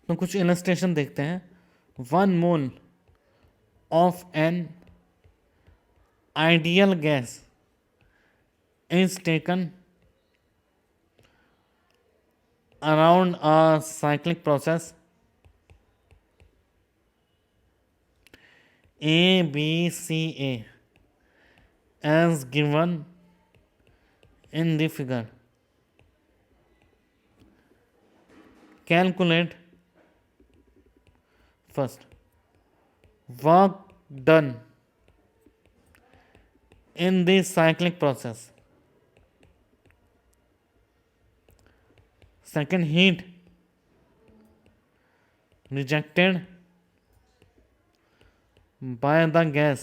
तो कुछ इलस्ट्रेशन देखते हैं। 1 mole of an ideal gas is taken around a cyclic process A, B, C, A as given in the figure. Calculate first work done in the cyclic process. Second, heat rejected by the gas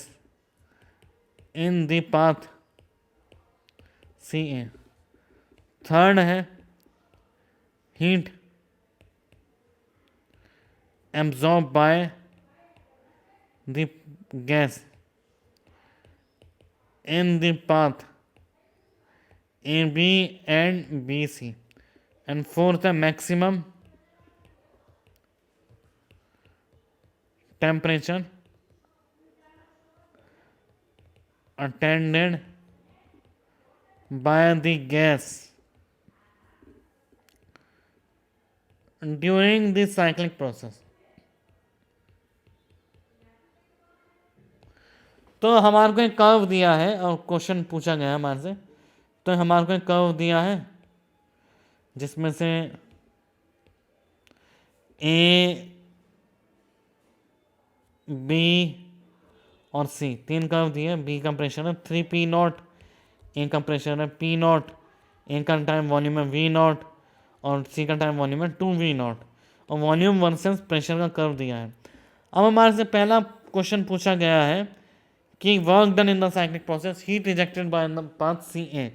in the path CA. Third है heat absorb by the gas in the path AB and BC. And fourth, the maximum temperature attended by the gas during the cyclic process. तो हमारे को एक curve दिया है और question पूछा गया है हमारे से। तो हमारे को एक कर्व दिया है जिसमें से ए, बी और सी तीन कर्व दिए। बी का प्रेशर है 3P0, ए का प्रेशर है P0, ए का टाइम वॉल्यूम है V0 और सी का टाइम वॉल्यूम है 2V0 और वॉल्यूम वर्सेस प्रेशर का कर्व दिया है। अब हमारे से पहला क्वेश्चन पूछा गया है कि work done in the cyclic process, heat rejected by the path C A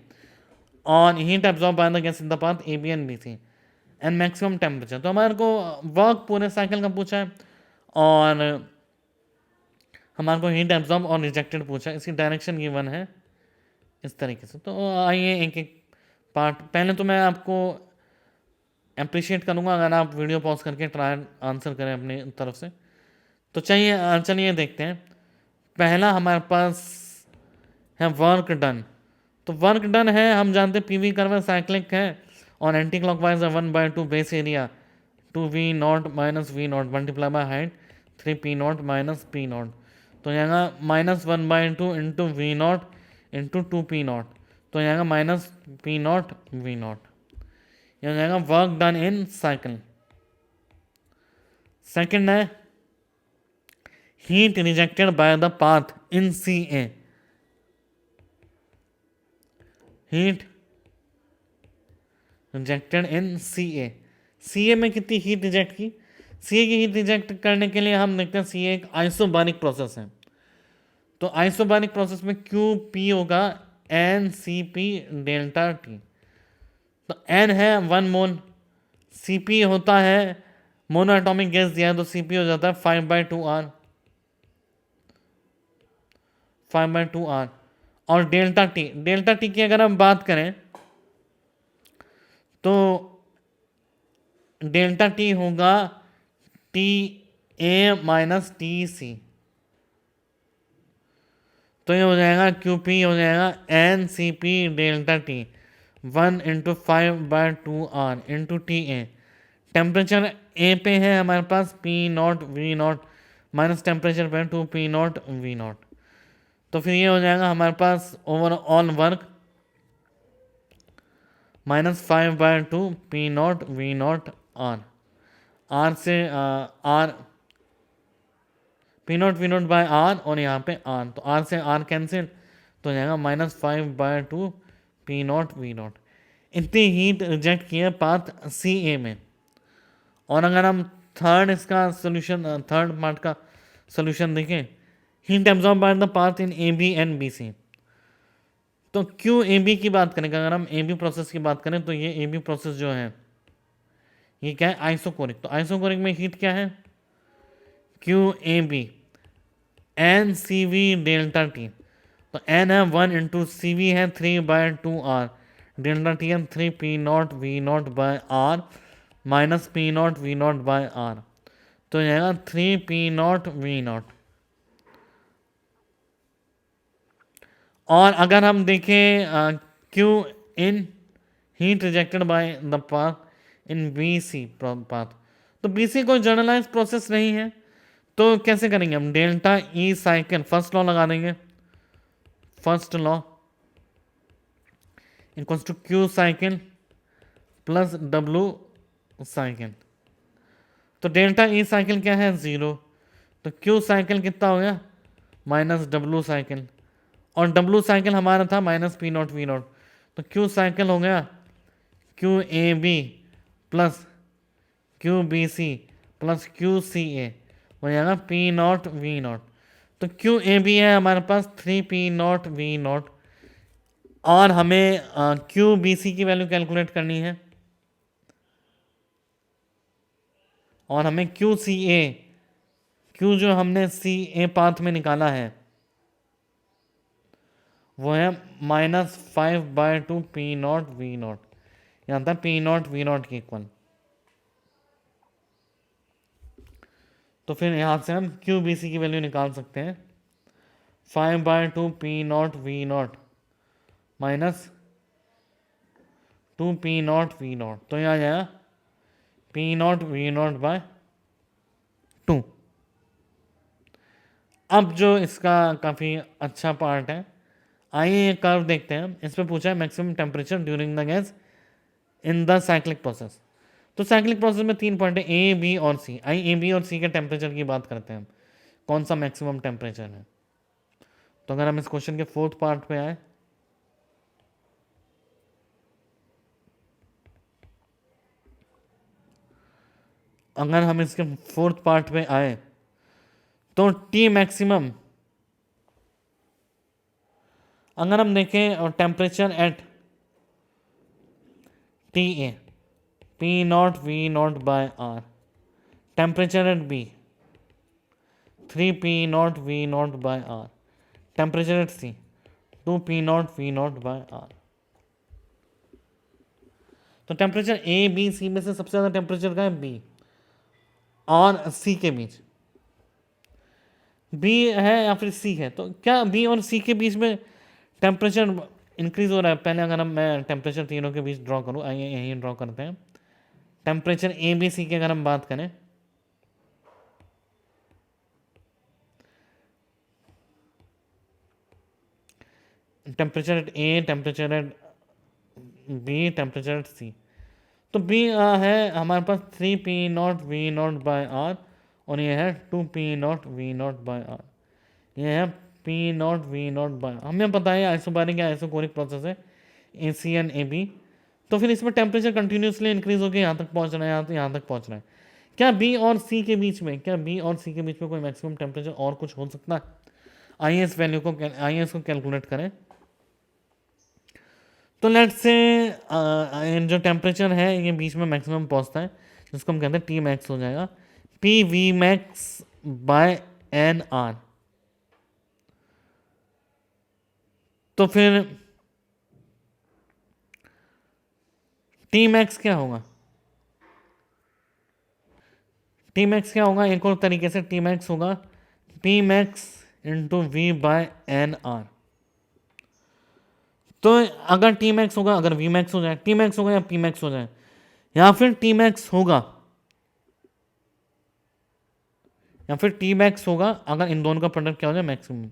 और heat absorb by the gas in the path A B and B C and maximum temperature. तो हमारे को वर्क पूरे cycle का पूछा है और हमारे को हीट एब्जॉर्ब और रिजेक्टेड पूछा है। इसकी डायरेक्शन गिवन है इस तरीके से। तो आइए एक एक पार्ट, पहले तो मैं आपको अप्रिशिएट करूंगा अगर आप वीडियो पॉज करके ट्राई आंसर करें अपनी तरफ से। तो चलिए देखते हैं। पहला हमारे पास है वर्क डन। तो वर्क डन है, हम जानते हैं पीवी कर्व साइक्लिक है और एंटी क्लॉकवाइज है 1/2 base area 2V0 minus V0 multiply by height 3P0 minus P0। तो यहाँ -1/2 इंटू V0 इंटू 2P0, तो यहाँ माइनस P0 V0। यह हो जाएगा work done in cycle. Second है heat rejected by the path in C A. Heat rejected in C A. C A में कितनी हीट रिजेक्ट की? सी ए की हीट रिजेक्ट करने के लिए हम देखते हैं सी ए एक आइसोबारिक प्रोसेस है। तो आइसोबारिक प्रोसेस में क्यू पी होगा N C P delta T. तो एन है 1 मोल, सी पी होता है मोनो एटॉमिक गैस दिया है तो सी पी हो जाता है 5/2R 5/2R। और डेल्टा टी की अगर हम बात करें तो डेल्टा टी होगा T A minus T C. तो ये हो जाएगा क्यू पी हो जाएगा n C P delta T 1 into 5/2R into T A. Temperature A पे है हमारे पास P0 V0 माइनस टेम्परेचर पे 2P0 V0। तो फिर ये हो जाएगा हमारे पास overall work -5/2 P0 V0 R। R से R P0 V0 by R और यहाँ पे आर, तो आर से आर कैंसिल तो हो जाएगा -5/2 P0 V0। इतनी हीट रिजेक्ट की है पाथ सी ए में। और अगर हम थर्ड पार्ट का सोल्यूशन देखें, heat absorb by the path in A B and B C. तो क्यों ए बी की बात करें, अगर हम ए बी प्रोसेस की बात करें तो ये ए बी प्रोसेस जो है ये क्या है? आइसोकोरिक। तो आइसोकोरिक में हीट क्या है? Q A B N C V delta T. तो एन है 1 इंटू सी वी है 3/2R डेल्टा टी है 3P0 V0 by R minus P naught V naught by R, तो ये आएगा 3p0 वी नॉट। और अगर हम देखें Q in heat rejected by the path in B C path, तो बी सी कोई जर्नलाइज प्रोसेस नहीं है, तो कैसे करेंगे हम, delta E cycle first law लगा देंगे, first law equals to Q cycle plus W cycle. तो डेल्टा ई साइकिल क्या है, 0, तो क्यू साइकिल कितना हो गया, माइनस डब्ल्यू साइकिल, और डब्ल्यू साइकिल हमारा था minus P naught V naught, तो क्यू साइकिल हो गया Q A B plus Q B C plus Q C A, हो जाएगा पी नॉट वी नॉट। तो क्यू ए बी है हमारे पास 3p0 वी नॉट, और हमें क्यू बी सी की वैल्यू कैलकुलेट करनी है, और हमें क्यू सी ए, क्यू जो हमने सी ए पाथ में निकाला है वो है -5/2 p0 वी नॉट, यहाँ था p0 वी नॉट के इक्वल। तो फिर यहाँ से हम क्यू बी सी की वैल्यू निकाल सकते हैं, 5/2 p0 V naught minus 2p0 V naught, तो यहाँ आ जाएगा p0 वी नॉट बाय 2। अब जो इसका काफ़ी अच्छा पार्ट है, आइए ये कर्व देखते हैं। इस पर पूछा है maximum temperature during the gas in the cyclic process. तो साइक्लिक प्रोसेस में 3 पॉइंट है, ए बी और सी। आई ए बी और सी के टेम्परेचर की बात करते हैं हम, कौन सा मैक्सिमम टेम्परेचर है। तो अगर हम इस क्वेश्चन के 4th पार्ट पे आए, अगर हम इसके 4th पार्ट पे आए तो टी मैक्सिमम, अगर हम देखें temperature at T A p0 v0 by R, temperature at B 3p0 v0 by R, temperature at C 2p0 v0 by R. तो टेम्परेचर ए बी सी में से सबसे ज़्यादा टेम्परेचर का है बी और सी के बीच, बी है या फिर सी है, तो क्या बी और सी के बीच में टेम्परेचर इंक्रीज हो रहा है। पहले अगर हम मैं टेम्परेचर तीनों के बीच ड्रॉ करूँ, आइए यहीं ड्रॉ करते हैं। टेम्परेचर ए बी सी की अगर हम बात करें, temperature at A, temperature at B, temperature at C, तो बी है हमारे पास 3p0 v0 बाय आर, और ये है 2p0 v0 बाय आर, ये है p0 v0 बाय, हमें पता है आइसोबैरिक या आइसोकोरिक प्रोसेस है ए सी एंड ए बी। तो फिर इसमें टेम्परेचर कंटिन्यूसली इंक्रीज होकर यहाँ तक पहुँच रहा है, यहाँ तक पहुँच रहा है। क्या बी और सी के बीच में, क्या बी और सी के बीच में कोई मैक्सिमम टेम्परेचर और कुछ हो सकता है। आइए इस वैल्यू को, आइए इसको कैलकुलेट करें। तो लेट से जो टेम्परेचर है ये बीच में मैक्सिमम पहुंचता है, जिसको हम कहते हैं टी मैक्स हो जाएगा P V max by N R. तो फिर टी मैक्स क्या होगा, टी मैक्स क्या होगा, एक और तरीके से टी मैक्स होगा P max into V by N R. तो अगर टी मैक्स होगा, अगर वी मैक्स हो जाए, टी मैक्स होगा या पी मैक्स हो जाए, या फिर टी मैक्स होगा या फिर टी मैक्स होगा, अगर इन दोनों का प्रोडक्ट क्या हो जाए maximum,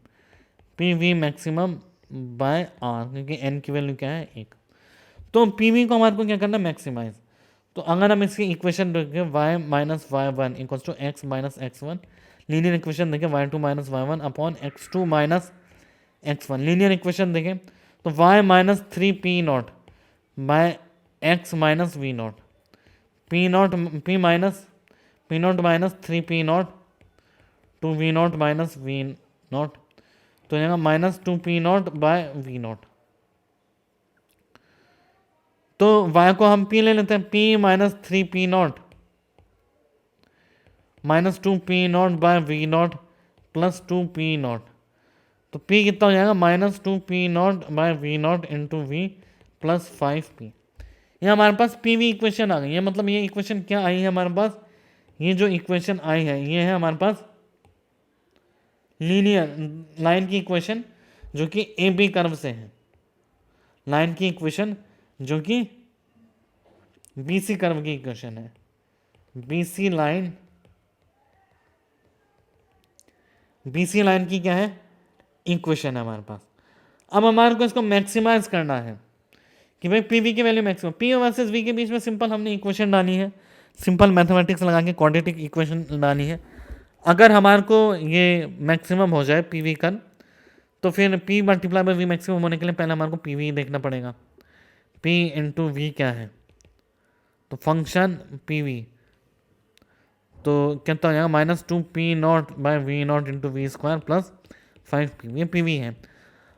P V maximum by R, क्योंकि एन की वैल्यू क्या है 1। तो पी वी को हमारे को क्या करना है, मैक्सिमाइज। तो अगर हम इसकी इक्वेशन देखें y minus Y one equals to X minus X one, linear equation देखें y2 minus Y one upon x2 minus X one, linear equation देखें तो y minus 3p0 by X minus V naught, P naught P naught minus 3p0 to V naught minus V naught, तो यहाँ minus 2p0 by V naught. तो y को हम p ले लेते हैं, p minus 3p0 minus 2p0 by V naught plus 2p0, तो p कितना हो जाएगा, minus 2p0 by V naught into V plus 5p। ये हमारे पास पीवी इक्वेशन आ गई है। मतलब ये इक्वेशन क्या आई है हमारे पास, ये जो इक्वेशन आई है ये है हमारे पास लीनियर लाइन की इक्वेशन जो कि ए बी कर्व से है, लाइन की इक्वेशन जो कि बीसी कर्व की इक्वेशन है, बीसी लाइन की क्या है, इक्वेशन है हमारे पास। अब हमारे को इसको मैक्सिमाइज करना है कि भाई पी वी की value maximum, P versus V के बीच में सिंपल हमने इक्वेशन डाली है, सिंपल मैथमेटिक्स लगा के क्वाड्रेटिक इक्वेशन डाली है। अगर हमारे को ये मैक्सिमम हो जाए पी वी का, तो फिर P multiply by we maximum होने के लिए पहले हमारे को पी वी देखना पड़ेगा, पी इंटू वी क्या है, तो फंक्शन पी वी तो कितना हो जाएगा -2p0/v0 into we square plus 5p, ये पी वी है।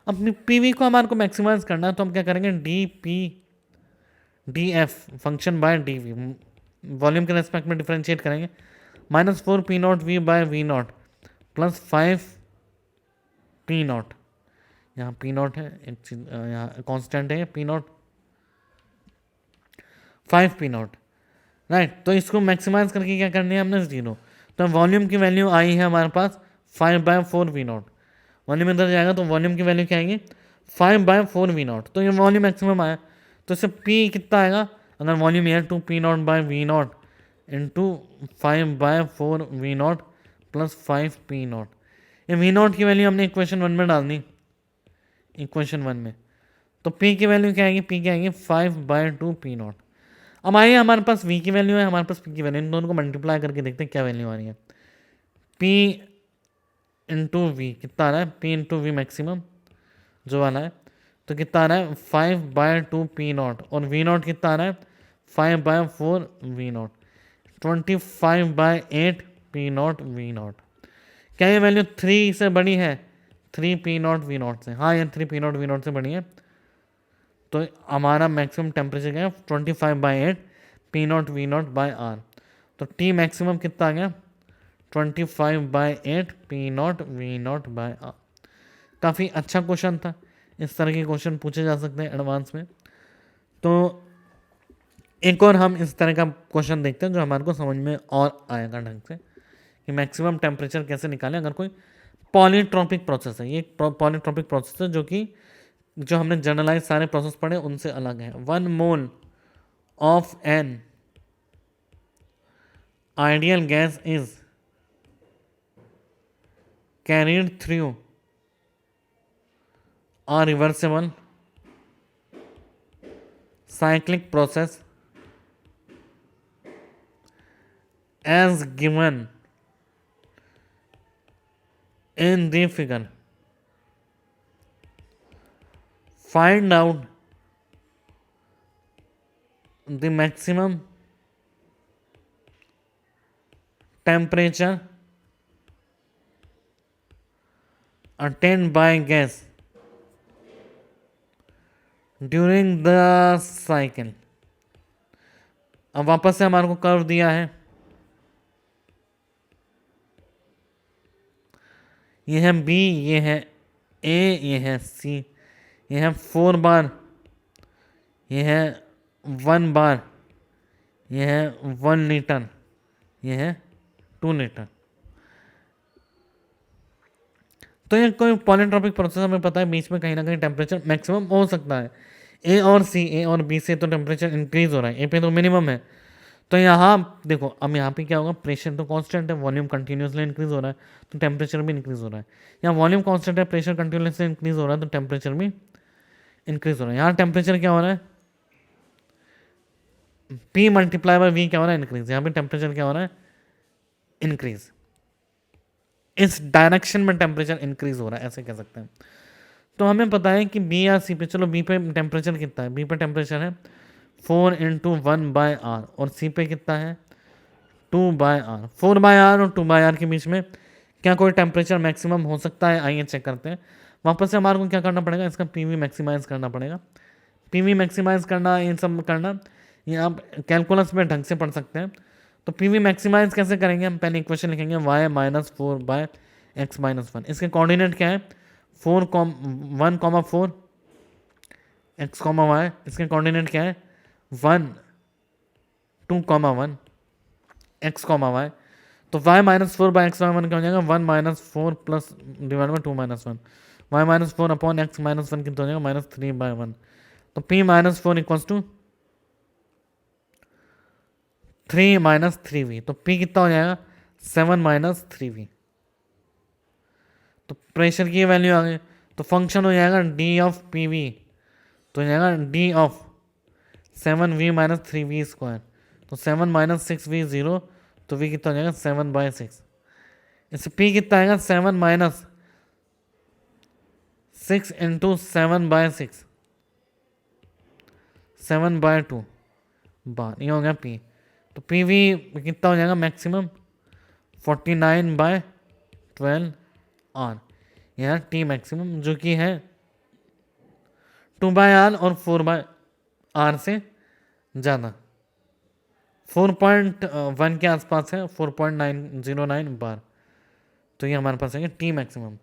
अब पी वी को हमारे को मैक्सिमाइज करना है तो हम क्या करेंगे, D F function by D V, volume के रेस्पेक्ट में डिफ्रेंशिएट करेंगे, -4p0v/v0 प्लस 5p0, यहाँ p0 है एक चीज, यहाँ कॉन्स्टेंट है p0, 5p0 राइट। तो इसको मैक्सिमाइज करके क्या करनी है हमने, 0। तो वॉल्यूम की वैल्यू आई है हमारे पास 5/4v0, वॉल्यूम इधर जाएगा तो वॉल्यूम की वैल्यू क्या आएगी 5/4v0, तो ये वॉल्यूम मैक्सिमम आया। तो इससे p कितना आएगा, अगर वॉल्यूम है 2p0/v0 into 5/4v0 plus 5p0, ये v0 की वैल्यू हमने इक्वेशन 1 में डालनी, इक्वेशन 1 में, तो p की वैल्यू क्या आएगी, p की आएगी 5/2p0। अब आइए हमारे पास v की वैल्यू है, हमारे पास p की वैल्यू, इन दोनों को मल्टीप्लाई करके देखते हैं क्या वैल्यू आ रही है। p इंटू वी कितना आ रहा है, p इंटू वी मैक्सिमम जो वाला है, तो कितना आ रहा है 5/2p0, और v0 कितना आ रहा है 5/4v0, 25/8p0v0। क्या ये वैल्यू 3 से बड़ी है, 3p0v0 से, हाँ ये 3p0v0 से बड़ी है। तो हमारा मैक्सिमम टेम्परेचर क्या है 25/8p0v0/r, तो T मैक्सिमम कितना आ गया 25/8p0v0/r। काफ़ी अच्छा क्वेश्चन था, इस तरह के क्वेश्चन पूछे जा सकते हैं एडवांस में। तो एक और हम इस तरह का क्वेश्चन देखते हैं जो हमारे को समझ में और आएगा ढंग से, कि मैक्सिमम टेम्परेचर कैसे निकालें अगर कोई पॉलीट्रॉपिक प्रोसेस है। ये पॉलीट्रॉपिक प्रोसेस है जो हमने जनरलाइज सारे प्रोसेस पढ़े उनसे अलग है। 1 mole of an ideal gas is carried through a reversible cyclic process as given in the figure. Find out the maximum temperature attained by gas during the cycle। अब वापस से हमारे को कर्व दिया है, ये है B, ये है A, ये है C, ये है 4 बार, ये है 1 बार, ये है 1 लीटर, ये है 2 लीटर। तो ये कोई पॉलीट्रॉपिक प्रोसेस हमें पता है, बीच में कहीं ना कहीं टेम्परेचर मैक्सिमम हो सकता है। ए और बी से तो टेम्परेचर इंक्रीज हो रहा है, ए पे तो मिनिमम है। तो यहाँ देखो, अब यहाँ पे क्या होगा, प्रेशर तो कांस्टेंट है, वॉल्यूम कंटिन्यूसली इंक्रीज हो रहा है तो टेम्परेचर भी इंक्रीज हो रहा है। यहाँ वॉल्यूम कांस्टेंट है, प्रेशर कंटिन्यूसली इंक्रीज हो रहा है तो टेम्परेचर भी इंक्रीज हो रहा है। यहाँ टेम्परेचर क्या हो रहा है, P मल्टीप्लाई बाई वी क्या हो रहा है, इंक्रीज। यहाँ पे टेम्परेचर क्या हो रहा है, इंक्रीज। इस डायरेक्शन में टेम्परेचर इंक्रीज हो रहा है, ऐसे कह सकते हैं। तो हमें पता है कि बी या सी पे, चलो बी पे टेम्परेचर कितना है, बी पे टेम्परेचर है 4 × 1/r, और सी पे कितना है 2/r। 4/r और 2/r के बीच में क्या कोई टेम्परेचर मैक्सिमम हो सकता है, आइए चेक करते हैं। वापस से हमारे को क्या करना पड़ेगा, इसका पीवी मैक्सिमाइज करना पड़ेगा। पीवी मैक्सिमाइज करना, इन सब करना, ये आप कैलकुलस में ढंग से पढ़ सकते हैं। तो पीवी मैक्सिमाइज कैसे करेंगे, हम पहले इक्वेशन लिखेंगे y - 4/x - 1। इसके कोऑर्डिनेट क्या है 1, 4 x, y। इसके कोऑर्डिनेट क्या है 1 2 1 x कॉमा वाई, तो y minus four by X Y one क्या हो जाएगा 1 minus four plus divide by 2 minus one, Y minus four upon X minus one कितना हो जाएगा -3/1, तो p minus four equals to 3 minus 3v, तो p कितना हो जाएगा 7 माइनस 3v, तो प्रेशर की वैल्यू आ गई, तो फंक्शन हो जाएगा d ऑफ pv, तो हो जाएगा d of 7v minus 3v square, तो 7 माइनस 6v 0, तो v कितना हो जाएगा 7/6, इससे p कितना आएगा 7 माइनस 6 इंटू 7/6, 7/2 बार, ये हो गया p, तो pv कितना हो जाएगा मैक्सिमम 49/12 r, यह t मैक्सिमम जो कि है 2/r और 4/r से ज़्यादा, 4.1 के आसपास है, 4.909 बार, तो ये हमारे पास है टी मैक्सिमम।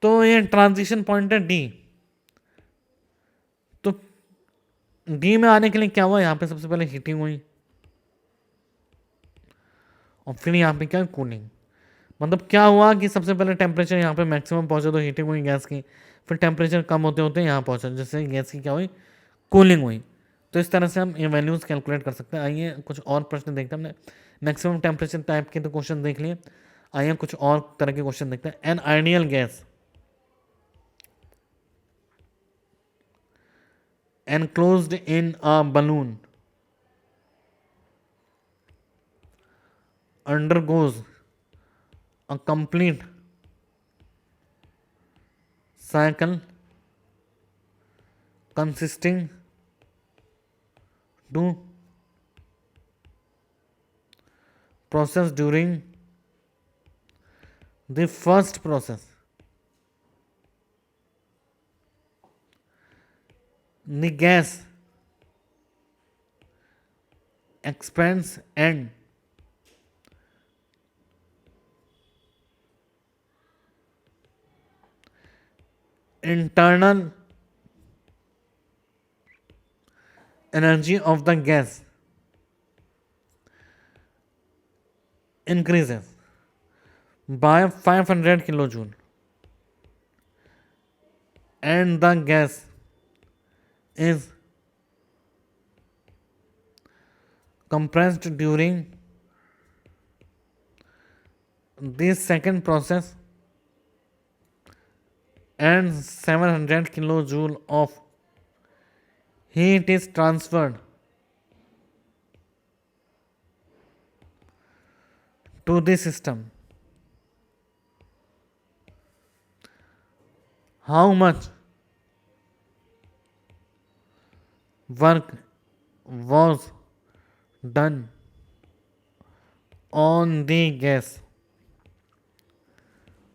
तो ये ट्रांजिशन पॉइंट है डी, तो डी में आने के लिए क्या हुआ, यहाँ पे सबसे पहले हीटिंग हुई और फिर यहाँ पे क्या कूलिंग, मतलब क्या हुआ कि सबसे पहले टेम्परेचर यहाँ पे मैक्सिमम पहुंचा तो हीटिंग हुई गैस की, फिर टेम्परेचर कम होते होते यहाँ पहुंचा, जिससे गैस की क्या हुई कूलिंग हुई। तो इस तरह से हम ये वैल्यूज कैलकुलेट कर सकते हैं। आइए कुछ और प्रश्न देखते हैं, हमने मैक्सिमम टेम्परेचर टाइप के तो क्वेश्चन देख लिए, आइए कुछ और तरह के क्वेश्चन देखते हैं। An ideal gas enclosed in a balloon undergoes a complete cycle consisting to process during the first process, the gas expands and internal energy of the gas increases by 500 kilojoule and the gas is compressed during this second process and 700 kilojoule of heat is transferred to the system. How much work was done on the gas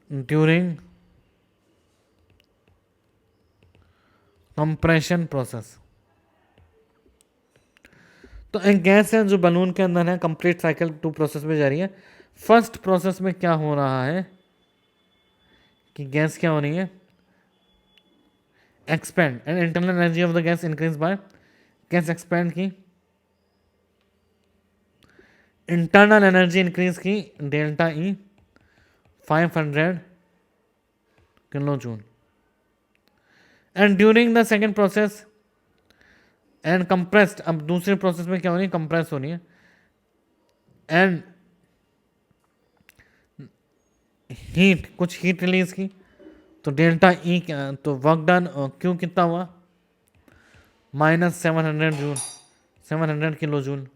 during compression process? तो एक gas है जो balloon के अंदर है, complete cycle 2 process में जा रही है। फर्स्ट प्रोसेस में क्या हो रहा है कि गैस क्या हो रही है expand, and internal energy of the gas increase by, gas expand की, इंटरनल एनर्जी इंक्रीज की delta E 500 kilo joule, and during the second process and compressed, अब दूसरे प्रोसेस में क्या हो रही है कंप्रेस हो रही है, एंड हीट, कुछ हीट रिलीज की, तो डेल्टा ई, तो वर्क डन क्यों कितना हुआ -700 जूल, 700 किलो जूल,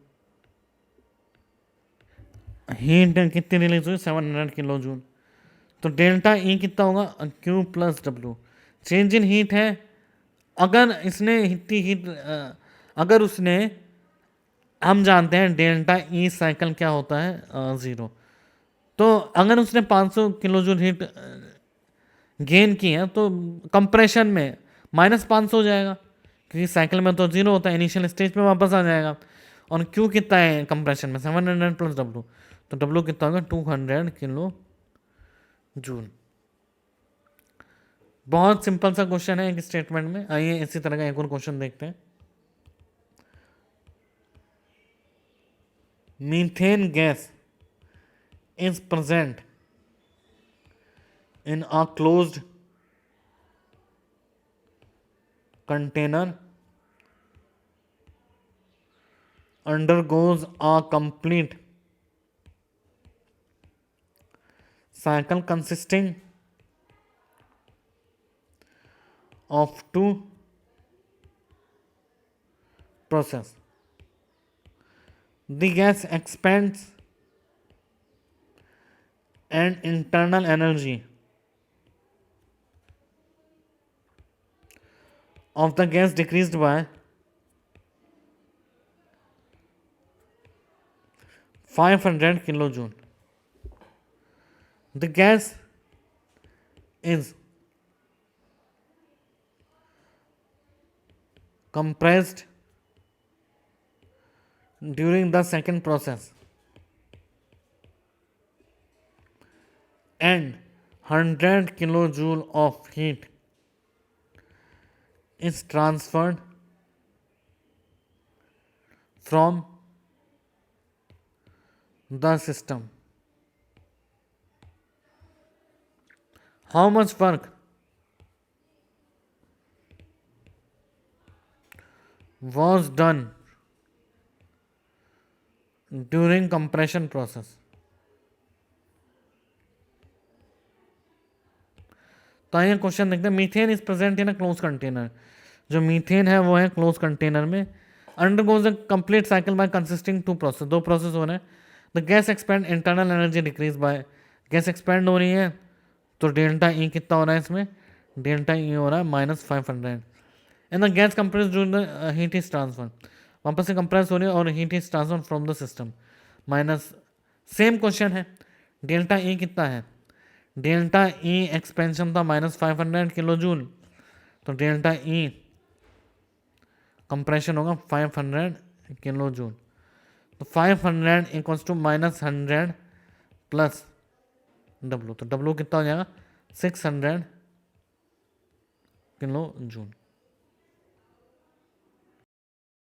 हीट कितनी रिलीज हुई 700 किलो जूल, तो डेल्टा ई कितना होगा Q plus W, change in heat है। अगर इसने इतनी हीट, अगर उसने, हम जानते हैं डेल्टा ई साइकिल क्या होता है 0, तो अगर उसने 500 किलो जूल हीट गेन की है तो कंप्रेशन में -500 हो जाएगा, क्योंकि साइकिल में तो 0 होता है, इनिशियल स्टेज पे वापस आ जाएगा। और क्यू कितना है कंप्रेशन में 700 प्लस डब्ल्यू, तो डब्ल्यू कितना होगा 200 किलो जूल। बहुत सिंपल सा क्वेश्चन है एक स्टेटमेंट में। आइए इसी तरह का एक और क्वेश्चन देखते हैं। Methane gas is present in a closed container, undergoes a complete cycle consisting of two processes. The gas expands and internal energy of the gas decreased by 500 kilojoule. The gas is compressed during the second process and 100 kilojoule of heat is transferred from the system. How much work was done during compression process? तो आइए question देखते हैं। Methane is present in a close container. जो methane है वो है close container में। Undergoes a complete cycle by consisting two process. दो प्रोसेस हो रहे हैं। The gas expand internal energy decrease by, gas expand हो रही है तो डेल्टा ई कितना हो रहा है इसमें, डेल्टा ई हो रहा है -500। And the gas compress during the heat is transfer, वापस से कंप्रेस हो रही है और heat is transfer from the system minus. Same question है, डेल्टा ई कितना है, डेल्टा ई एक्सपेंशन था -500 किलो जूल, तो डेल्टा ई कंप्रेशन होगा 500 किलो जूल। तो 500 इक्वल्स टू -100 प्लस डब्लू, तो डब्लू कितना हो जाएगा 600 किलो जूल।